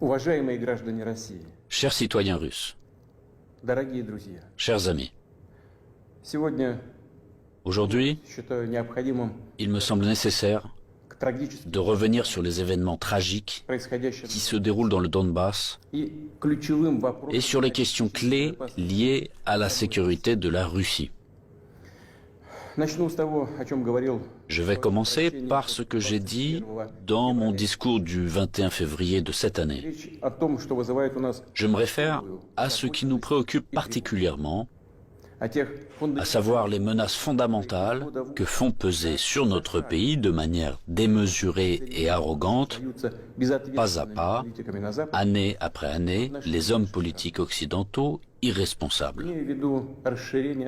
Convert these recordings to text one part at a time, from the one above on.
Уважаемые граждане России, Chers citoyens russes, дорогие друзья, chers amis, сегодня aujourd'hui, считаю необходимым il me semble nécessaire к трагическим de revenir sur les événements tragiques происходящим qui se déroulent dans le Donbass и ключевым et вопросам sur les questions clés liées à la sécurité de la Russie. Начну с того, о чем говорил. Je vais commencer par ce que j'ai dit dans mon discours du 21 février de cette année. Речь о том, что вызывает у нас Je me réfère à ce qui nous préoccupe particulièrement, о тех à savoir les menaces fondamentales que font peser sur notre pays de manière démesurée et arrogante, pas à pas, année après année, les hommes politiques occidentaux irresponsables.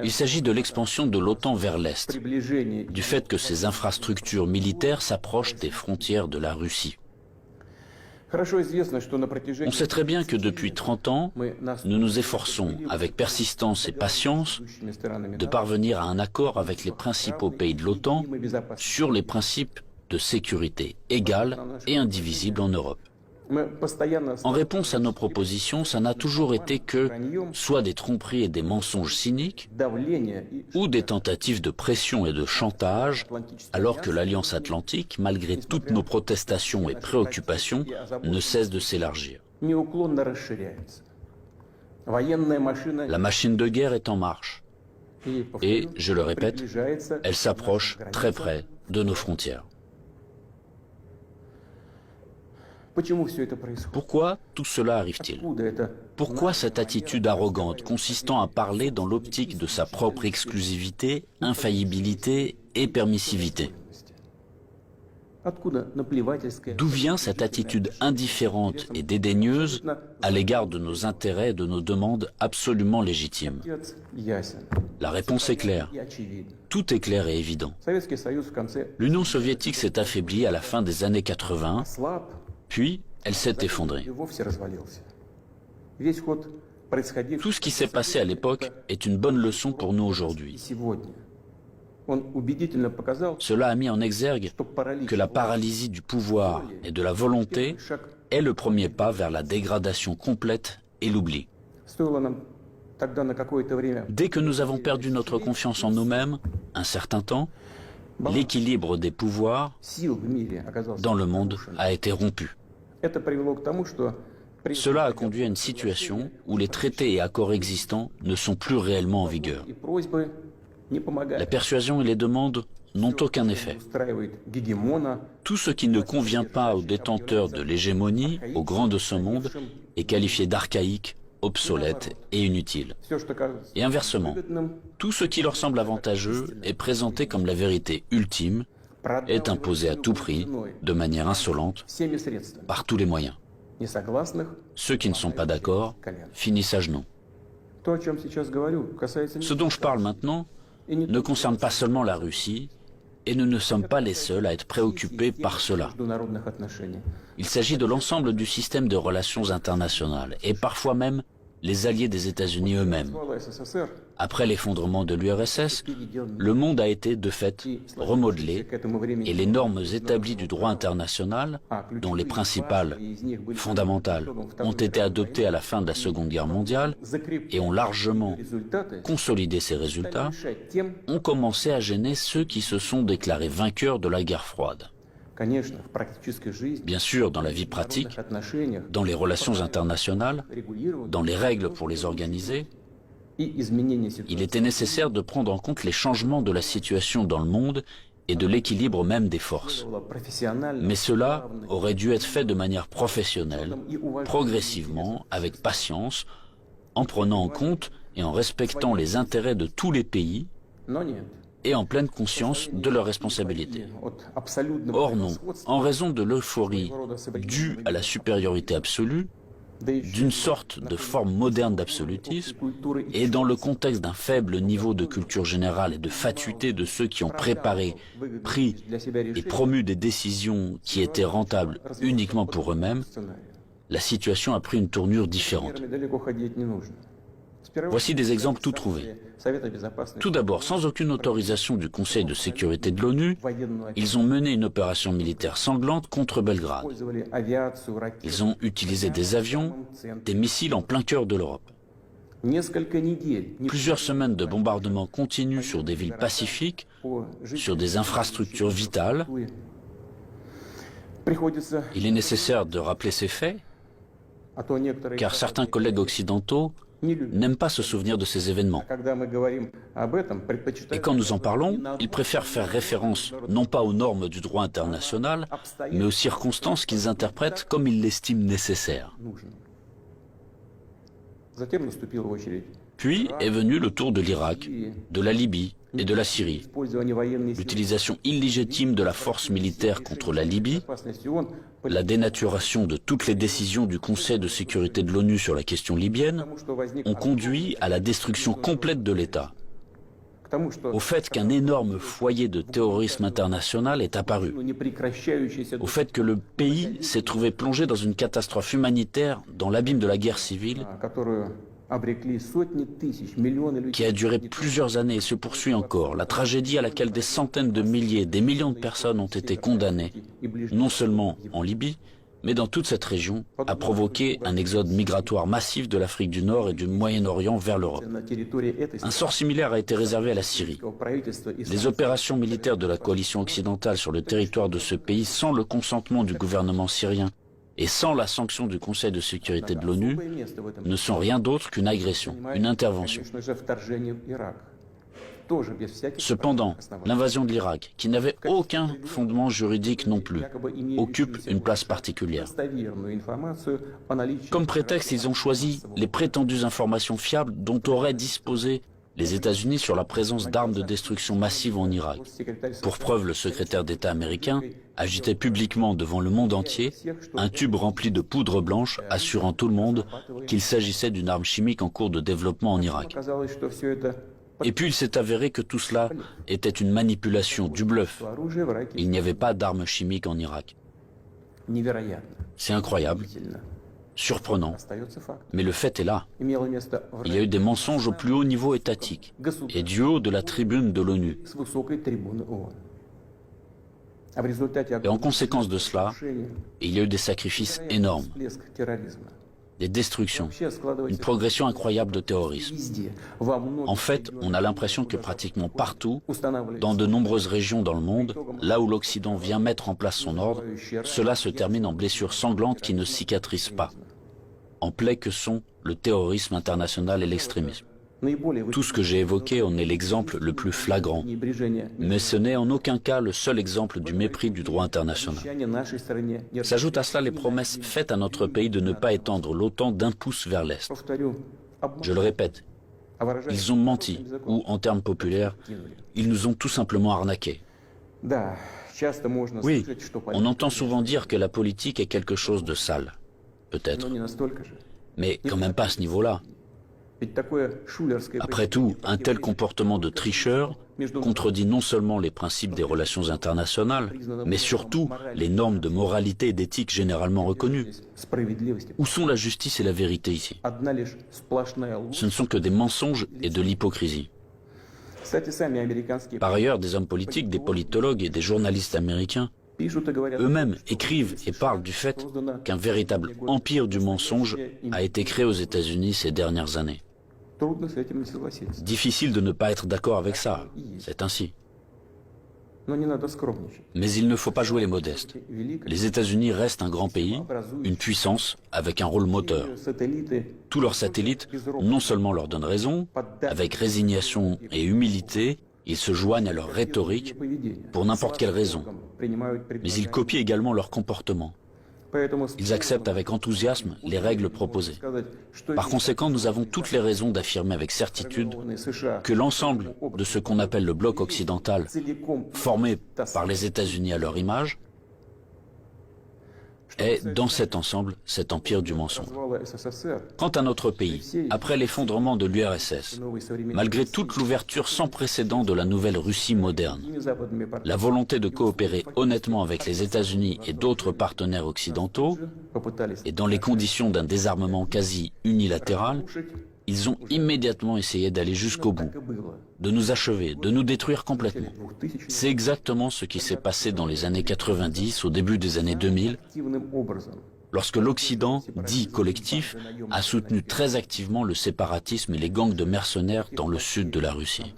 Il s'agit de l'expansion de l'OTAN vers l'Est, du fait que ces infrastructures militaires s'approchent des frontières de la Russie. On sait très bien que depuis 30 ans, nous nous efforçons, avec persistance et patience, de parvenir à un accord avec les principaux pays de l'OTAN sur les principes de sécurité égale et indivisible en Europe. En réponse à nos propositions, ça n'a toujours été que soit des tromperies et des mensonges cyniques, ou des tentatives de pression et de chantage, alors que l'Alliance Atlantique, malgré toutes nos protestations et préoccupations, ne cesse de s'élargir. La machine de guerre est en marche, et, je le répète, elle s'approche très près de nos frontières. Pourquoi tout cela arrive-t-il? Pourquoi cette attitude arrogante consistant à parler dans l'optique de sa propre exclusivité, infaillibilité et permissivité? D'où vient cette attitude indifférente et dédaigneuse à l'égard de nos intérêts et de nos demandes absolument légitimes? La réponse est claire. Tout est clair et évident. L'Union soviétique s'est affaiblie à la fin des années 80, puis elle s'est effondrée. Tout ce qui s'est passé à l'époque est une bonne leçon pour nous aujourd'hui. Cela a mis en exergue que la paralysie du pouvoir et de la volonté est le premier pas vers la dégradation complète et l'oubli. Dès que nous avons perdu notre confiance en nous-mêmes, un certain temps, l'équilibre des pouvoirs dans le monde a été rompu. Cela a conduit à une situation où les traités et accords existants ne sont plus réellement en vigueur. La persuasion et les demandes n'ont aucun effet. Tout ce qui ne convient pas aux détenteurs de l'hégémonie, aux grands de ce monde, est qualifié d'archaïque, obsolète et inutile. Et inversement, tout ce qui leur semble avantageux est présenté comme la vérité ultime, est imposé à tout prix, de manière insolente, par tous les moyens. Ceux qui ne sont pas d'accord finissent à genoux. Ce dont je parle maintenant ne concerne pas seulement la Russie, et nous ne sommes pas les seuls à être préoccupés par cela. Il s'agit de l'ensemble du système de relations internationales, et parfois même les alliés des États-Unis eux-mêmes. Après l'effondrement de l'URSS, le monde a été de fait remodelé et les normes établies du droit international, dont les principales, fondamentales, ont été adoptées à la fin de la Seconde Guerre mondiale et ont largement consolidé ces résultats, ont commencé à gêner ceux qui se sont déclarés vainqueurs de la guerre froide. Bien sûr, dans la vie pratique, dans les relations internationales, dans les règles pour les organiser, il était nécessaire de prendre en compte les changements de la situation dans le monde et de l'équilibre même des forces. Mais cela aurait dû être fait de manière professionnelle, progressivement, avec patience, en prenant en compte et en respectant les intérêts de tous les pays et en pleine conscience de leurs responsabilités. Or non, en raison de l'euphorie due à la supériorité absolue, d'une sorte de forme moderne d'absolutisme, et dans le contexte d'un faible niveau de culture générale et de fatuité de ceux qui ont préparé, pris et promu des décisions qui étaient rentables uniquement pour eux-mêmes, la situation a pris une tournure différente. Voici des exemples tout trouvés. Tout d'abord, sans aucune autorisation du Conseil de sécurité de l'ONU, ils ont mené une opération militaire sanglante contre Belgrade. Ils ont utilisé des avions, des missiles en plein cœur de l'Europe. Plusieurs semaines de bombardements continus sur des villes pacifiques, sur des infrastructures vitales. Il est nécessaire de rappeler ces faits, car certains collègues occidentaux n'aiment pas se souvenir de ces événements. Et quand nous en parlons, ils préfèrent faire référence non pas aux normes du droit international, mais aux circonstances qu'ils interprètent comme ils l'estiment nécessaires. Puis est venu le tour de l'Irak, de la Libye et de la Syrie. L'utilisation illégitime de la force militaire contre la Libye, la dénaturation de toutes les décisions du Conseil de sécurité de l'ONU sur la question libyenne ont conduit à la destruction complète de l'État, au fait qu'un énorme foyer de terrorisme international est apparu, au fait que le pays s'est trouvé plongé dans une catastrophe humanitaire dans l'abîme de la guerre civile qui a duré plusieurs années et se poursuit encore, la tragédie à laquelle des centaines de milliers, des millions de personnes ont été condamnées, non seulement en Libye, mais dans toute cette région, a provoqué un exode migratoire massif de l'Afrique du Nord et du Moyen-Orient vers l'Europe. Un sort similaire a été réservé à la Syrie. Les opérations militaires de la coalition occidentale sur le territoire de ce pays, sans le consentement du gouvernement syrien et sans la sanction du Conseil de sécurité de l'ONU, ne sont rien d'autre qu'une agression, une intervention. Cependant, l'invasion de l'Irak, qui n'avait aucun fondement juridique non plus, occupe une place particulière. Comme prétexte, ils ont choisi les prétendues informations fiables dont auraient disposé les États-Unis sur la présence d'armes de destruction massive en Irak. Pour preuve, le secrétaire d'État américain agitait publiquement devant le monde entier un tube rempli de poudre blanche assurant tout le monde qu'il s'agissait d'une arme chimique en cours de développement en Irak. Et puis il s'est avéré que tout cela était une manipulation, du bluff. Il n'y avait pas d'armes chimiques en Irak. C'est incroyable, surprenant, mais le fait est là. Il y a eu des mensonges au plus haut niveau étatique et du haut de la tribune de l'ONU. Et en conséquence de cela, il y a eu des sacrifices énormes, des destructions, une progression incroyable de terrorisme. En fait, on a l'impression que pratiquement partout, dans de nombreuses régions dans le monde, là où l'Occident vient mettre en place son ordre, cela se termine en blessures sanglantes qui ne cicatrisent pas, en plaies que sont le terrorisme international et l'extrémisme. Tout ce que j'ai évoqué en est l'exemple le plus flagrant, mais ce n'est en aucun cas le seul exemple du mépris du droit international. S'ajoutent à cela les promesses faites à notre pays de ne pas étendre l'OTAN d'un pouce vers l'Est. Je le répète, ils ont menti, ou en termes populaires, ils nous ont tout simplement arnaqués. Oui, on entend souvent dire que la politique est quelque chose de sale, peut-être, mais quand même pas à ce niveau-là. Après tout, un tel comportement de tricheur contredit non seulement les principes des relations internationales, mais surtout les normes de moralité et d'éthique généralement reconnues. Où sont la justice et la vérité ici? Ce ne sont que des mensonges et de l'hypocrisie. Par ailleurs, des hommes politiques, des politologues et des journalistes américains eux-mêmes écrivent et parlent du fait qu'un véritable empire du mensonge a été créé aux États-Unis ces dernières années. Difficile de ne pas être d'accord avec ça, c'est ainsi. Mais il ne faut pas jouer les modestes. Les États-Unis restent un grand pays, une puissance avec un rôle moteur. Tous leurs satellites non seulement leur donnent raison, avec résignation et humilité, ils se joignent à leur rhétorique pour n'importe quelle raison, mais ils copient également leur comportement. Ils acceptent avec enthousiasme les règles proposées. Par conséquent, nous avons toutes les raisons d'affirmer avec certitude que l'ensemble de ce qu'on appelle le bloc occidental, formé par les États-Unis à leur image, est, dans cet ensemble, cet empire du mensonge. Quant à notre pays, après l'effondrement de l'URSS, malgré toute l'ouverture sans précédent de la nouvelle Russie moderne, la volonté de coopérer honnêtement avec les États-Unis et d'autres partenaires occidentaux, et dans les conditions d'un désarmement quasi unilatéral, Ils ont immédiatement essayé d'aller jusqu'au bout, de nous achever, de nous détruire complètement. C'est exactement ce qui s'est passé dans les années 90, au début des années 2000, lorsque l'Occident, dit collectif, a soutenu très activement le séparatisme et les gangs de mercenaires dans le sud de la Russie.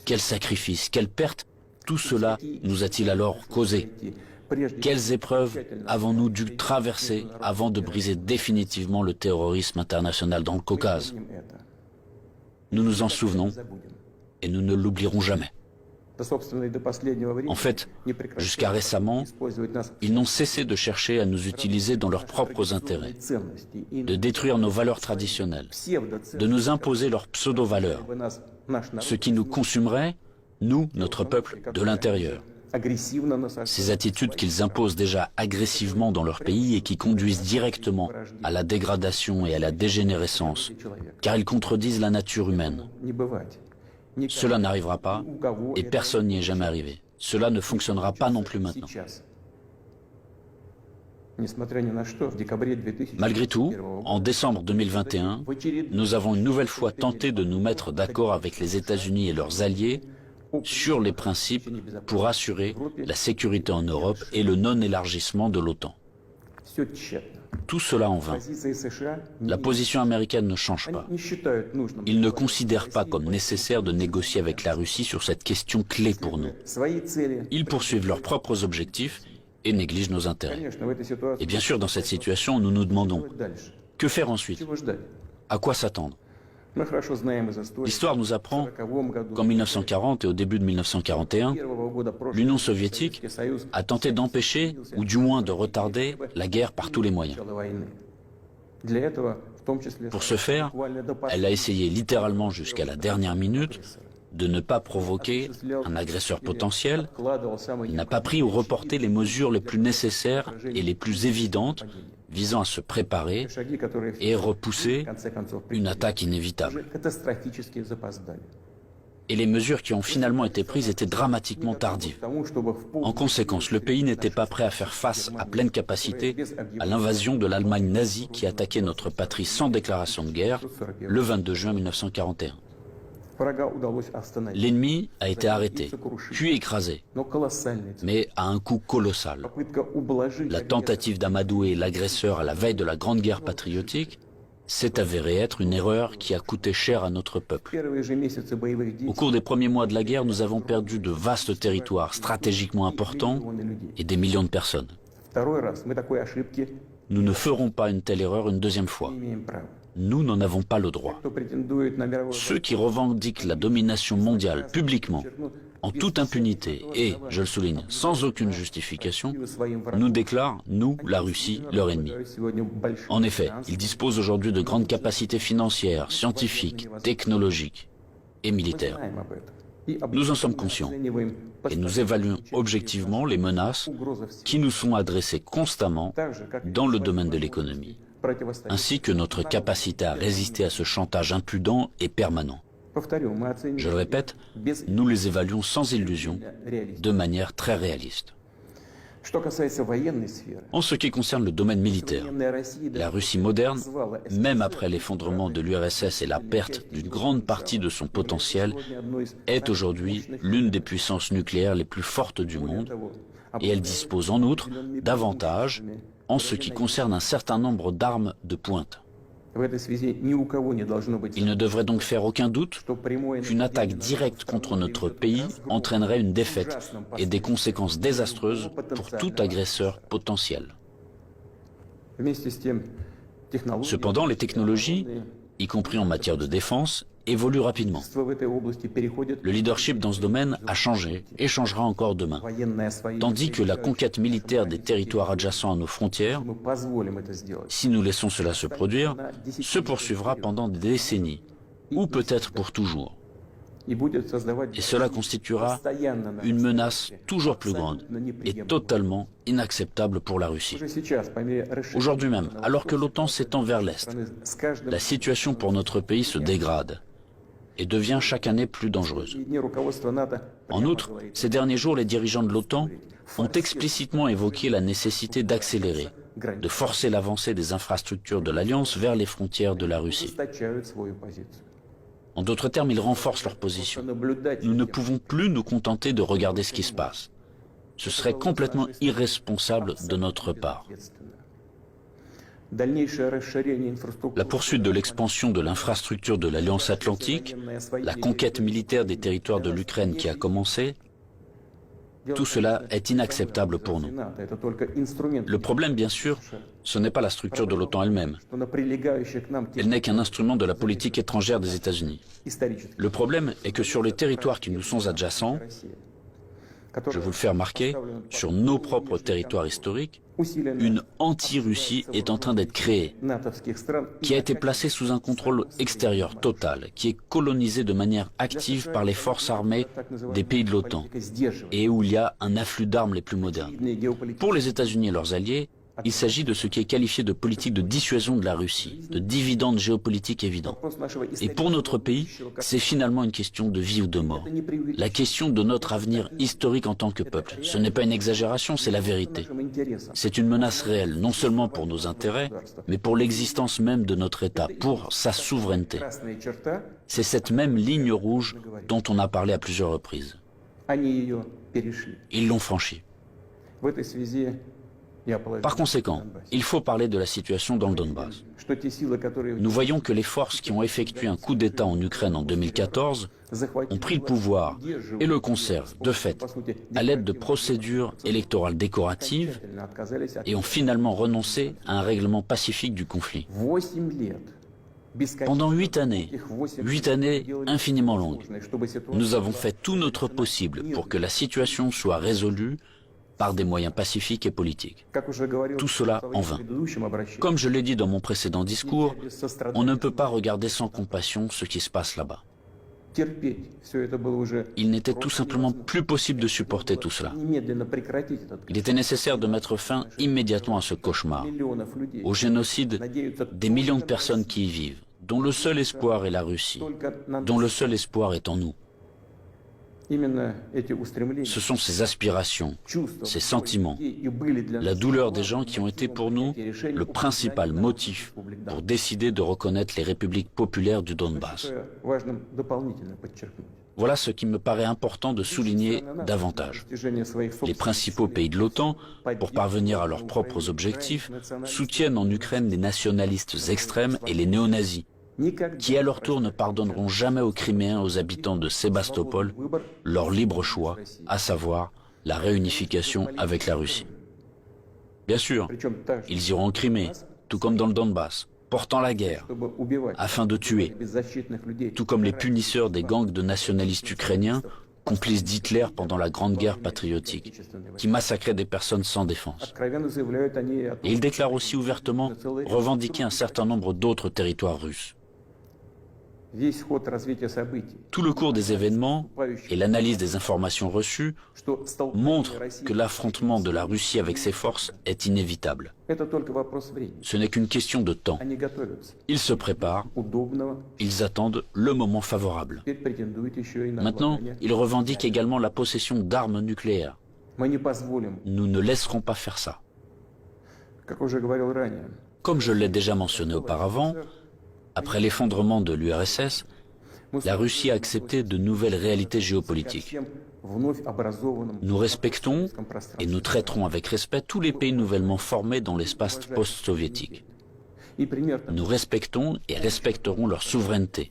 Quels sacrifices, quelles pertes tout cela nous a-t-il alors causé? Quelles épreuves avons-nous dû traverser avant de briser définitivement le terrorisme international dans le Caucase? Nous nous en souvenons et nous ne l'oublierons jamais. En fait, jusqu'à récemment, ils n'ont cessé de chercher à nous utiliser dans leurs propres intérêts, de détruire nos valeurs traditionnelles, de nous imposer leurs pseudo-valeurs, ce qui nous consumerait, nous, notre peuple, de l'intérieur. Ces attitudes qu'ils imposent déjà agressivement dans leur pays et qui conduisent directement à la dégradation et à la dégénérescence, car ils contredisent la nature humaine. Cela n'arrivera pas et personne n'y est jamais arrivé. Cela ne fonctionnera pas non plus maintenant. Malgré tout, en décembre 2021, nous avons une nouvelle fois tenté de nous mettre d'accord avec les États-Unis et leurs alliés sur les principes pour assurer la sécurité en Europe et le non-élargissement de l'OTAN. Tout cela en vain. La position américaine ne change pas. Ils ne considèrent pas comme nécessaire de négocier avec la Russie sur cette question clé pour nous. Ils poursuivent leurs propres objectifs et négligent nos intérêts. Et bien sûr, dans cette situation, nous nous demandons, que faire ensuite? À quoi s'attendre? L'histoire nous apprend qu'en 1940 et au début de 1941, l'Union soviétique a tenté d'empêcher, ou du moins de retarder, la guerre par tous les moyens. Pour ce faire, elle a essayé littéralement jusqu'à la dernière minute de ne pas provoquer un agresseur potentiel, elle n'a pas pris ou reporté les mesures les plus nécessaires et les plus évidentes visant à se préparer et repousser une attaque inévitable. Et les mesures qui ont finalement été prises étaient dramatiquement tardives. En conséquence, le pays n'était pas prêt à faire face à pleine capacité à l'invasion de l'Allemagne nazie qui attaquait notre patrie sans déclaration de guerre le 22 juin 1941. L'ennemi a été arrêté, puis écrasé, mais à un coût colossal. La tentative d'amadouer l'agresseur à la veille de la Grande Guerre patriotique s'est avérée être une erreur qui a coûté cher à notre peuple. Au cours des premiers mois de la guerre, nous avons perdu de vastes territoires stratégiquement importants et des millions de personnes. Nous ne ferons pas une telle erreur une deuxième fois. Nous n'en avons pas le droit. Ceux qui revendiquent la domination mondiale publiquement, en toute impunité et, je le souligne, sans aucune justification, nous déclarent, nous, la Russie, leur ennemi. En effet, ils disposent aujourd'hui de grandes capacités financières, scientifiques, technologiques et militaires. Nous en sommes conscients et nous évaluons objectivement les menaces qui nous sont adressées constamment dans le domaine de l'économie, ainsi que notre capacité à résister à ce chantage impudent et permanent. Je le répète, nous les évaluons sans illusion, de manière très réaliste. En ce qui concerne le domaine militaire, la Russie moderne, même après l'effondrement de l'URSS et la perte d'une grande partie de son potentiel, est aujourd'hui l'une des puissances nucléaires les plus fortes du monde, et elle dispose en outre d'avantages en ce qui concerne un certain nombre d'armes de pointe. Il ne devrait donc faire aucun doute qu'une attaque directe contre notre pays entraînerait une défaite et des conséquences désastreuses pour tout agresseur potentiel. Cependant, les technologies, y compris en matière de défense, évoluent rapidement. Le leadership dans ce domaine a changé et changera encore demain. Tandis que la conquête militaire des territoires adjacents à nos frontières, si nous laissons cela se produire, se poursuivra pendant des décennies, ou peut-être pour toujours. Et cela constituera une menace toujours plus grande et totalement inacceptable pour la Russie. Aujourd'hui même, alors que l'OTAN s'étend vers l'Est, la situation pour notre pays se dégrade et devient chaque année plus dangereuse. En outre, ces derniers jours, les dirigeants de l'OTAN ont explicitement évoqué la nécessité d'accélérer, de forcer l'avancée des infrastructures de l'Alliance vers les frontières de la Russie. En d'autres termes, ils renforcent leur position. Nous ne pouvons plus nous contenter de regarder ce qui se passe. Ce serait complètement irresponsable de notre part. La poursuite de l'expansion de l'infrastructure de l'Alliance Atlantique, la conquête militaire des territoires de l'Ukraine qui a commencé, tout cela est inacceptable pour nous. Le problème, bien sûr, ce n'est pas la structure de l'OTAN elle-même. Elle n'est qu'un instrument de la politique étrangère des États-Unis. Le problème est que sur les territoires qui nous sont adjacents, je vous le fais remarquer, sur nos propres territoires historiques, une anti-Russie est en train d'être créée, qui a été placée sous un contrôle extérieur total, qui est colonisée de manière active par les forces armées des pays de l'OTAN, et où il y a un afflux d'armes les plus modernes. Pour les États-Unis et leurs alliés, il s'agit de ce qui est qualifié de politique de dissuasion de la Russie, de dividendes géopolitiques évidents. Et pour notre pays, c'est finalement une question de vie ou de mort. La question de notre avenir historique en tant que peuple. Ce n'est pas une exagération, c'est la vérité. C'est une menace réelle, non seulement pour nos intérêts, mais pour l'existence même de notre État, pour sa souveraineté. C'est cette même ligne rouge dont on a parlé à plusieurs reprises. Ils l'ont franchie. Par conséquent, il faut parler de la situation dans le Donbass. Nous voyons que les forces qui ont effectué un coup d'État en Ukraine en 2014 ont pris le pouvoir et le conservent, de fait, à l'aide de procédures électorales décoratives et ont finalement renoncé à un règlement pacifique du conflit. Pendant 8 années infiniment longues, nous avons fait tout notre possible pour que la situation soit résolue par des moyens pacifiques et politiques. Tout cela en vain. Comme je l'ai dit dans mon précédent discours, on ne peut pas regarder sans compassion ce qui se passe là-bas. Il n'était tout simplement plus possible de supporter tout cela. Il était nécessaire de mettre fin immédiatement à ce cauchemar, au génocide des millions de personnes qui y vivent, dont le seul espoir est la Russie, dont le seul espoir est en nous. Ce sont ces aspirations, ces sentiments, la douleur des gens qui ont été pour nous le principal motif pour décider de reconnaître les républiques populaires du Donbass. Voilà ce qui me paraît important de souligner davantage. Les principaux pays de l'OTAN, pour parvenir à leurs propres objectifs, soutiennent en Ukraine les nationalistes extrêmes et les néo-nazis, qui à leur tour ne pardonneront jamais aux Criméens, aux habitants de Sébastopol, leur libre choix, à savoir la réunification avec la Russie. Bien sûr, ils iront en Crimée, tout comme dans le Donbass, portant la guerre, afin de tuer, tout comme les punisseurs des gangs de nationalistes ukrainiens, complices d'Hitler pendant la Grande Guerre patriotique, qui massacraient des personnes sans défense. Et ils déclarent aussi ouvertement revendiquer un certain nombre d'autres territoires russes. Tout le cours des événements et l'analyse des informations reçues montrent que l'affrontement de la Russie avec ses forces est inévitable. Ce n'est qu'une question de temps. Ils se préparent, ils attendent le moment favorable. Maintenant, ils revendiquent également la possession d'armes nucléaires. Nous ne laisserons pas faire ça. Comme je l'ai déjà mentionné auparavant, après l'effondrement de l'URSS, la Russie a accepté de nouvelles réalités géopolitiques. Nous respectons et nous traiterons avec respect tous les pays nouvellement formés dans l'espace post-soviétique. Nous respectons et respecterons leur souveraineté,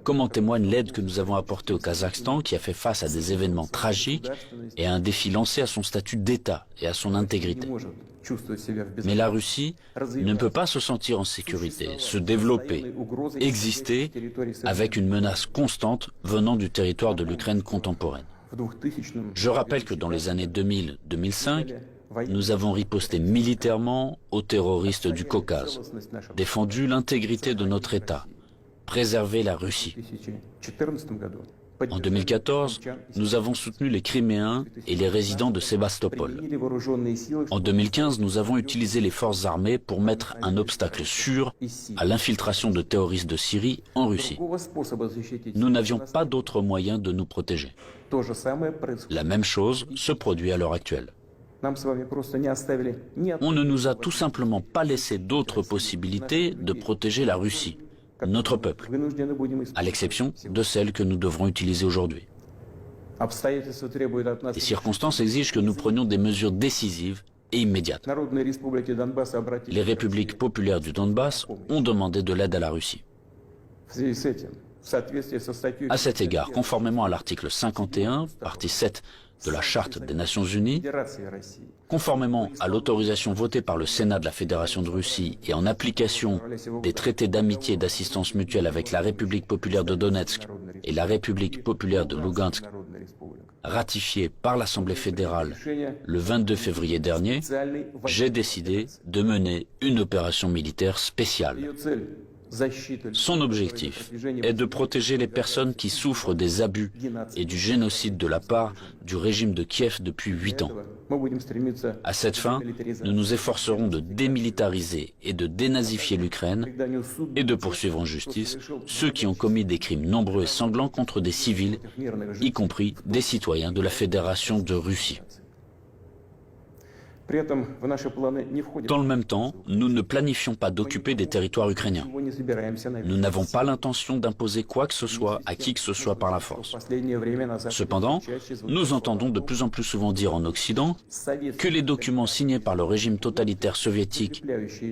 comme en témoigne l'aide que nous avons apportée au Kazakhstan qui a fait face à des événements tragiques et à un défi lancé à son statut d'État et à son intégrité. Mais la Russie ne peut pas se sentir en sécurité, se développer, exister avec une menace constante venant du territoire de l'Ukraine contemporaine. Je rappelle que dans les années 2000-2005, nous avons riposté militairement aux terroristes du Caucase, défendu l'intégrité de notre État, préservé la Russie. En 2014, nous avons soutenu les Criméens et les résidents de Sébastopol. En 2015, nous avons utilisé les forces armées pour mettre un obstacle sûr à l'infiltration de terroristes de Syrie en Russie. Nous n'avions pas d'autre moyen de nous protéger. La même chose se produit à l'heure actuelle. On ne nous a tout simplement pas laissé d'autres possibilités de protéger la Russie, notre peuple, à l'exception de celles que nous devrons utiliser aujourd'hui. Les circonstances exigent que nous prenions des mesures décisives et immédiates. Les républiques populaires du Donbass ont demandé de l'aide à la Russie. À cet égard, conformément à l'article 51, partie 7 de la Charte des Nations Unies, conformément à l'autorisation votée par le Sénat de la Fédération de Russie et en application des traités d'amitié et d'assistance mutuelle avec la République populaire de Donetsk et la République populaire de Lugansk, ratifiés par l'Assemblée fédérale le 22 février dernier, j'ai décidé de mener une opération militaire spéciale. Son objectif est de protéger les personnes qui souffrent des abus et du génocide de la part du régime de Kiev depuis 8 ans. À cette fin, nous nous efforcerons de démilitariser et de dénazifier l'Ukraine et de poursuivre en justice ceux qui ont commis des crimes nombreux et sanglants contre des civils, y compris des citoyens de la Fédération de Russie. Dans le même temps, nous ne planifions pas d'occuper des territoires ukrainiens. Nous n'avons pas l'intention d'imposer quoi que ce soit à qui que ce soit par la force. Cependant, nous entendons de plus en plus souvent dire en Occident que les documents signés par le régime totalitaire soviétique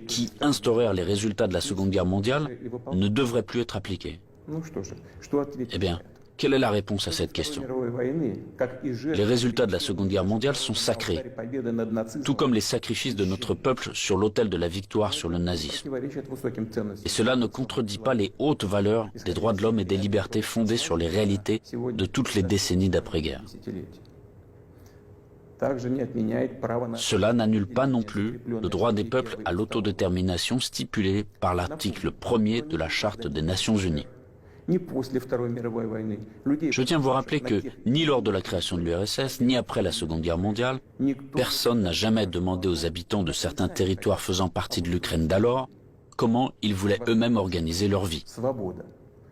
qui instaurèrent les résultats de la Seconde Guerre mondiale ne devraient plus être appliqués. Eh bien, quelle est la réponse à cette question? Les résultats de la Seconde Guerre mondiale sont sacrés, tout comme les sacrifices de notre peuple sur l'autel de la victoire sur le nazisme. Et cela ne contredit pas les hautes valeurs des droits de l'homme et des libertés fondées sur les réalités de toutes les décennies d'après-guerre. Cela n'annule pas non plus le droit des peuples à l'autodétermination stipulé par l'article 1er de la Charte des Nations Unies. Je tiens à vous rappeler que, ni lors de la création de l'URSS, ni après la Seconde Guerre mondiale, personne n'a jamais demandé aux habitants de certains territoires faisant partie de l'Ukraine d'alors comment ils voulaient eux-mêmes organiser leur vie.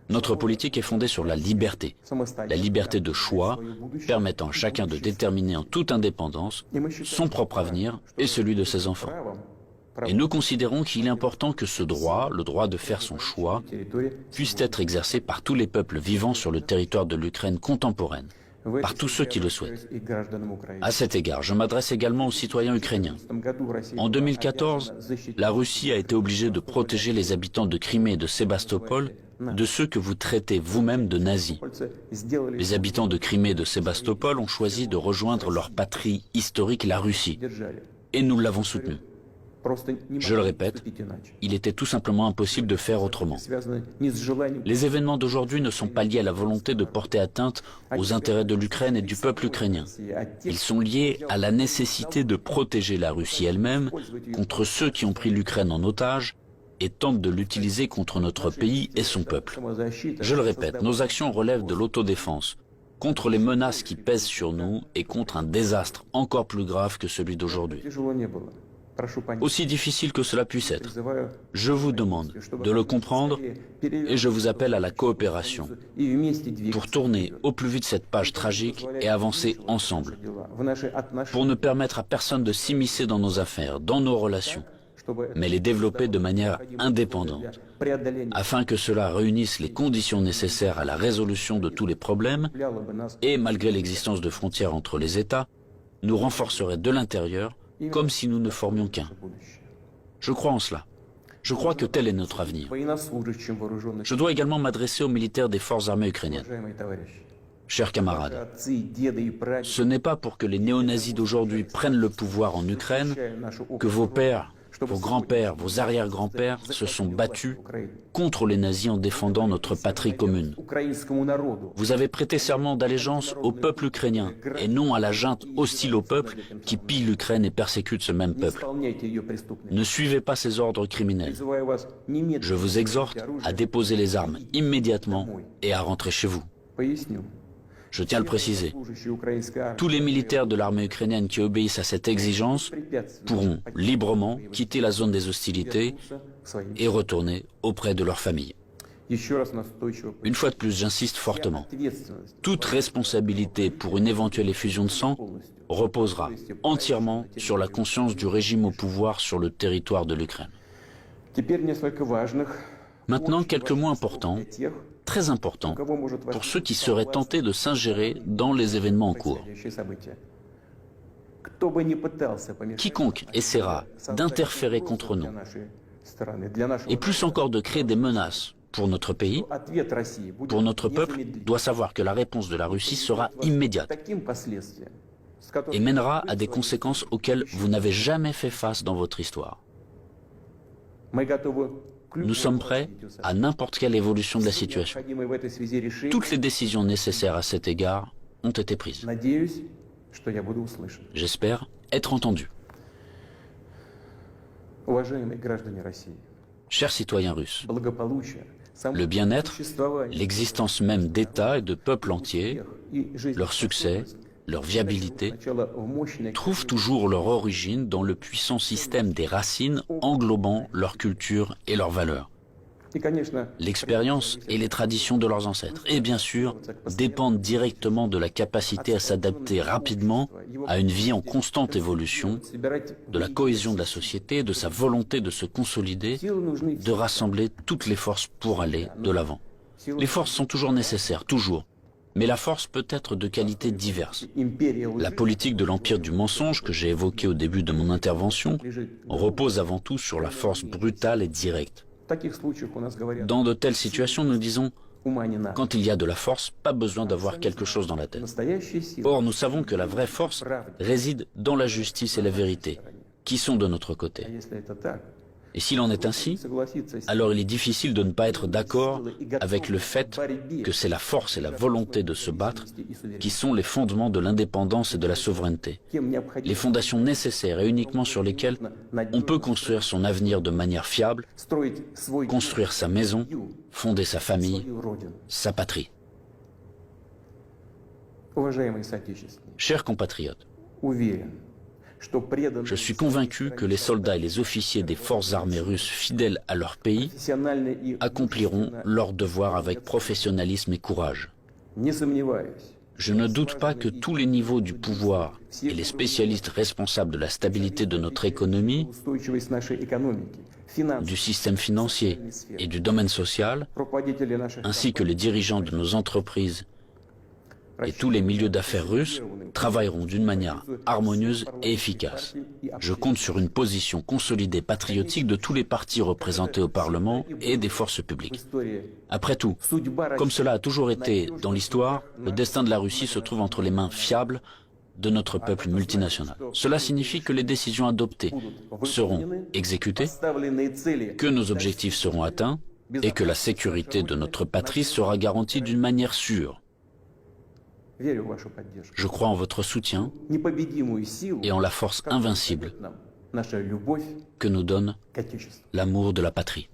Notre politique est fondée sur la liberté de choix, permettant à chacun de déterminer en toute indépendance son propre avenir et celui de ses enfants. Et nous considérons qu'il est important que ce droit, le droit de faire son choix, puisse être exercé par tous les peuples vivant sur le territoire de l'Ukraine contemporaine, par tous ceux qui le souhaitent. À cet égard, je m'adresse également aux citoyens ukrainiens. En 2014, la Russie a été obligée de protéger les habitants de Crimée et de Sébastopol de ceux que vous traitez vous-même de nazis. Les habitants de Crimée et de Sébastopol ont choisi de rejoindre leur patrie historique, la Russie, et nous l'avons soutenu. Je le répète, il était tout simplement impossible de faire autrement. Les événements d'aujourd'hui ne sont pas liés à la volonté de porter atteinte aux intérêts de l'Ukraine et du peuple ukrainien. Ils sont liés à la nécessité de protéger la Russie elle-même contre ceux qui ont pris l'Ukraine en otage et tentent de l'utiliser contre notre pays et son peuple. Je le répète, nos actions relèvent de l'autodéfense, contre les menaces qui pèsent sur nous et contre un désastre encore plus grave que celui d'aujourd'hui. Aussi difficile que cela puisse être, je vous demande de le comprendre et je vous appelle à la coopération pour tourner au plus vite cette page tragique et avancer ensemble, pour ne permettre à personne de s'immiscer dans nos affaires, dans nos relations, mais les développer de manière indépendante, afin que cela réunisse les conditions nécessaires à la résolution de tous les problèmes et, malgré l'existence de frontières entre les États, nous renforcerait de l'intérieur comme si nous ne formions qu'un. Je crois en cela. Je crois que tel est notre avenir. Je dois également m'adresser aux militaires des forces armées ukrainiennes. Chers camarades, ce n'est pas pour que les néo-nazis d'aujourd'hui prennent le pouvoir en Ukraine que vos pères, vos grands-pères, vos arrière-grands-pères se sont battus contre les nazis en défendant notre patrie commune. Vous avez prêté serment d'allégeance au peuple ukrainien et non à la junte hostile au peuple qui pille l'Ukraine et persécute ce même peuple. Ne suivez pas ces ordres criminels. Je vous exhorte à déposer les armes immédiatement et à rentrer chez vous. Je tiens à le préciser, tous les militaires de l'armée ukrainienne qui obéissent à cette exigence pourront librement quitter la zone des hostilités et retourner auprès de leur famille. Une fois de plus, j'insiste fortement. Toute responsabilité pour une éventuelle effusion de sang reposera entièrement sur la conscience du régime au pouvoir sur le territoire de l'Ukraine. Maintenant, quelques mots importants, très importants, pour ceux qui seraient tentés de s'ingérer dans les événements en cours. Quiconque essaiera d'interférer contre nous, et plus encore de créer des menaces pour notre pays, pour notre peuple, doit savoir que la réponse de la Russie sera immédiate et mènera à des conséquences auxquelles vous n'avez jamais fait face dans votre histoire. Nous sommes prêts à n'importe quelle évolution de la situation. Toutes les décisions nécessaires à cet égard ont été prises. J'espère être entendu. Chers citoyens russes, le bien-être, l'existence même d'États et de peuples entiers, leur succès, leur viabilité, trouvent toujours leur origine dans le puissant système des racines englobant leur culture et leurs valeurs. L'expérience et les traditions de leurs ancêtres, et bien sûr, dépendent directement de la capacité à s'adapter rapidement à une vie en constante évolution, de la cohésion de la société, de sa volonté de se consolider, de rassembler toutes les forces pour aller de l'avant. Les forces sont toujours nécessaires, toujours. Mais la force peut être de qualités diverses. La politique de l'empire du mensonge que j'ai évoquée au début de mon intervention repose avant tout sur la force brutale et directe. Dans de telles situations, nous disons, quand il y a de la force, pas besoin d'avoir quelque chose dans la tête. Or, nous savons que la vraie force réside dans la justice et la vérité, qui sont de notre côté. Et s'il en est ainsi, alors il est difficile de ne pas être d'accord avec le fait que c'est la force et la volonté de se battre qui sont les fondements de l'indépendance et de la souveraineté. Les fondations nécessaires et uniquement sur lesquelles on peut construire son avenir de manière fiable, construire sa maison, fonder sa famille, sa patrie. Chers compatriotes, je suis convaincu que les soldats et les officiers des forces armées russes fidèles à leur pays accompliront leur devoir avec professionnalisme et courage. Je ne doute pas que tous les niveaux du pouvoir et les spécialistes responsables de la stabilité de notre économie, du système financier et du domaine social, ainsi que les dirigeants de nos entreprises et tous les milieux d'affaires russes travailleront d'une manière harmonieuse et efficace. Je compte sur une position consolidée patriotique de tous les partis représentés au Parlement et des forces publiques. Après tout, comme cela a toujours été dans l'histoire, le destin de la Russie se trouve entre les mains fiables de notre peuple multinational. Cela signifie que les décisions adoptées seront exécutées, que nos objectifs seront atteints et que la sécurité de notre patrie sera garantie d'une manière sûre. Je crois en votre soutien et en la force invincible que nous donne l'amour de la patrie.